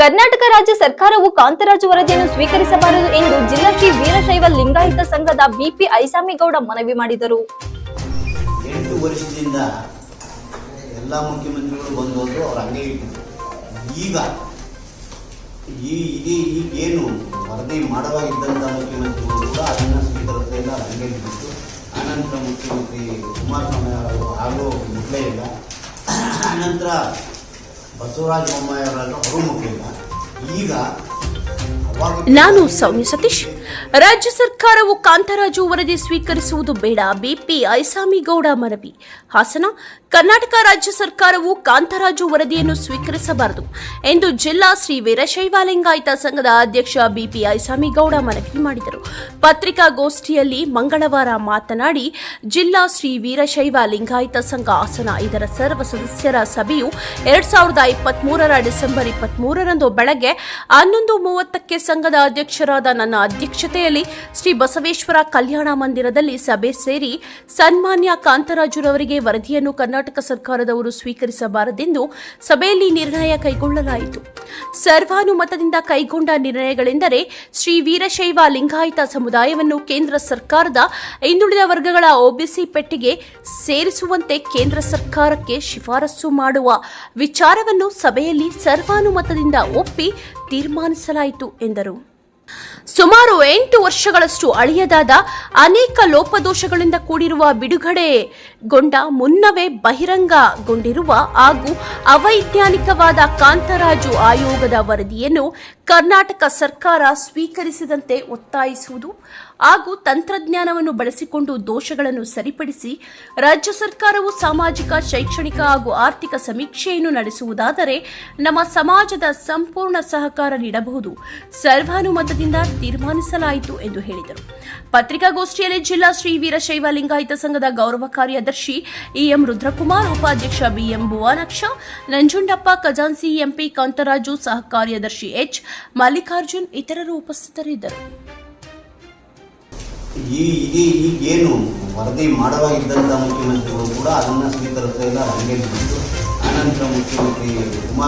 ಕರ್ನಾಟಕ ರಾಜ್ಯ ಸರ್ಕಾರವು ಕಾಂತರಾಜು ವರದಿಯನ್ನು ಸ್ವೀಕರಿಸಬಾರದು ಎಂದು ಜಿಲ್ಲಾ ಶ್ರೀ ವೀರಶೈವ ಲಿಂಗಾಯತ ಸಂಘದ ಬಿಪಿ ಐಸಾಮಿಗೌಡ ಮನವಿ ಮಾಡಿದರು. 8 ವರ್ಷದಿಂದ ಎಲ್ಲ ಮುಖ್ಯಮಂತ್ರಿಗಳು ಬಂದವರು ಅವರು ಹಂಗೆ ಇಟ್ಟಿದ್ರು. ಈಗ ಈಗೇನು ವರದಿ ಮಾಡುವಾಗಿದ್ದಂಥ ಮುಖ್ಯಮಂತ್ರಿಗಳು ಕೂಡ ಅದನ್ನು ಸ್ವೀಕರಿಸಲೇ ಇಲ್ಲ, ಹಂಗೆ ಇಟ್ಟಿತ್ತು. ಆನಂತರ ಮುಖ್ಯಮಂತ್ರಿ ಕುಮಾರಸ್ವಾಮಿ ಅವರು ಹಾಗೂ ಮುಟ್ಲೇ ಇಲ್ಲ. ಆನಂತರ ಬಸವರಾಜ ಬೊಮ್ಮಾಯಿ ಅವರನ್ನು ಅವರು ಮುಟ್ಲಿಲ್ಲ. ಈಗ ನಾನು ಸೌಮ್ಯ ಸತೀಶ್. ರಾಜ್ಯ ಸರ್ಕಾರವು ಕಾಂತರಾಜು ವರದಿ ಸ್ವೀಕರಿಸುವುದು ಬೇಡ, ಬಿಪಿ ಐಸಾಮಿಗೌಡ ಮನವಿ. ಹಾಸನ. ಕರ್ನಾಟಕ ರಾಜ್ಯ ಸರ್ಕಾರವು ಕಾಂತರಾಜು ವರದಿಯನ್ನು ಸ್ವೀಕರಿಸಬಾರದು ಎಂದು ಜಿಲ್ಲಾ ಶ್ರೀ ವೀರಶೈವ ಲಿಂಗಾಯತ ಸಂಘದ ಅಧ್ಯಕ್ಷ ಬಿಪಿ ಐಸಾಮಿಗೌಡ ಮನವಿ ಮಾಡಿದರು. ಪತ್ರಿಕಾಗೋಷ್ಠಿಯಲ್ಲಿ ಮಂಗಳವಾರ ಮಾತನಾಡಿ, ಜಿಲ್ಲಾ ಶ್ರೀ ವೀರಶೈವ ಲಿಂಗಾಯತ ಸಂಘ ಹಾಸನ ಇದರ ಸರ್ವ ಸದಸ್ಯರ ಸಭೆಯು 2023 ಡಿಸೆಂಬರ್ 23ರಂದು ಬೆಳಗ್ಗೆ 11:30ಕ್ಕೆ ಸಂಘದ ಅಧ್ಯಕ್ಷರಾದ ನನ್ನ ಅಧ್ಯಕ್ಷತೆಯಲ್ಲಿ ಶ್ರೀ ಬಸವೇಶ್ವರ ಕಲ್ಯಾಣ ಮಂದಿರದಲ್ಲಿ ಸಭೆ ಸೇರಿ ಸನ್ಮಾನ್ಯ ಕಾಂತರಾಜುರವರಿಗೆ ವರದಿಯನ್ನು ಕರ್ನಾಟಕ ಸರ್ಕಾರದವರು ಸ್ವೀಕರಿಸಬಾರದೆಂದು ಸಭೆಯಲ್ಲಿ ನಿರ್ಣಯ ಕೈಗೊಳ್ಳಲಾಯಿತು. ಸರ್ವಾನುಮತದಿಂದ ಕೈಗೊಂಡ ನಿರ್ಣಯಗಳೆಂದರೆ ಶ್ರೀ ವೀರಶೈವ ಲಿಂಗಾಯತ ಸಮುದಾಯವನ್ನು ಕೇಂದ್ರ ಸರ್ಕಾರದ ಹಿಂದುಳಿದ ವರ್ಗಗಳ ಒಬಿಸಿ ಪಟ್ಟಿಗೆ ಸೇರಿಸುವಂತೆ ಕೇಂದ್ರ ಸರ್ಕಾರಕ್ಕೆ ಶಿಫಾರಸು ಮಾಡುವ ವಿಚಾರವನ್ನು ಸಭೆಯಲ್ಲಿ ಸರ್ವಾನುಮತದಿಂದ ಒಪ್ಪಿ ತೀರ್ಮಾನಿಸಲಾಯಿತು ಎಂದರು. ಸುಮಾರು 8 ವರ್ಷಗಳಷ್ಟು ಹಳೆಯದಾದ ಅನೇಕ ಲೋಪದೋಷಗಳಿಂದ ಕೂಡಿರುವ ಬಿಡುಗಡೆಗೊಂಡ ಮುನ್ನವೇ ಬಹಿರಂಗಗೊಂಡಿರುವ ಹಾಗೂ ಅವೈಜ್ಞಾನಿಕವಾದ ಕಾಂತರಾಜು ಆಯೋಗದ ವರದಿಯನ್ನು ಕರ್ನಾಟಕ ಸರ್ಕಾರ ಸ್ವೀಕರಿಸಿದಂತೆ ಒತ್ತಾಯಿಸುವುದು ಹಾಗೂ ತಂತ್ರಜ್ಞಾನವನ್ನು ಬಳಸಿಕೊಂಡು ದೋಷಗಳನ್ನು ಸರಿಪಡಿಸಿ ರಾಜ್ಯ ಸರ್ಕಾರವು ಸಾಮಾಜಿಕ, ಶೈಕ್ಷಣಿಕ ಹಾಗೂ ಆರ್ಥಿಕ ಸಮೀಕ್ಷೆಯನ್ನು ನಡೆಸುವುದಾದರೆ ನಮ್ಮ ಸಮಾಜದ ಸಂಪೂರ್ಣ ಸಹಕಾರ ನೀಡಬಹುದು. ಸರ್ವಾನುಮತದಿಂದ ತೀರ್ಮಾನಿಸಲಾಯಿತು ಎಂದು ಹೇಳಿದರು. ಪತ್ರಿಕಾಗೋಷ್ಠಿಯಲ್ಲಿ ಜಿಲ್ಲಾ ಶ್ರೀ ವೀರಶೈವ ಲಿಂಗಾಯತ ಸಂಘದ ಗೌರವ ಕಾರ್ಯದರ್ಶಿ ಇಎಂ ರುದ್ರಕುಮಾರ್, ಉಪಾಧ್ಯಕ್ಷ ಬಿಎಂ ಭುವನಾಕ್ಷ, ನಂಜುಂಡಪ್ಪ, ಖಜಾನ್ಸಿ ಎಂಪಿ ಕಾಂತರಾಜು, ಸಹ ಕಾರ್ಯದರ್ಶಿ ಎಚ್ ಮಲ್ಲಿಕಾರ್ಜುನ್ ಇತರರು ಉಪಸ್ಥಿತರಿದ್ದರು. ಈಗೇನು ವರದಿ ಮಾಡುವಾಗಿದ್ದಂಥ ಮುಖ್ಯಮಂತ್ರಿಗಳು ಕೂಡ ಅದನ್ನು ಸ್ವೀಕರಿಸಲೇ ಇಲ್ಲ, ಹಂಗೆ ಇಟ್ಟಿತ್ತು. ಆನಂತರ ಮುಖ್ಯಮಂತ್ರಿ ಕುಮಾರ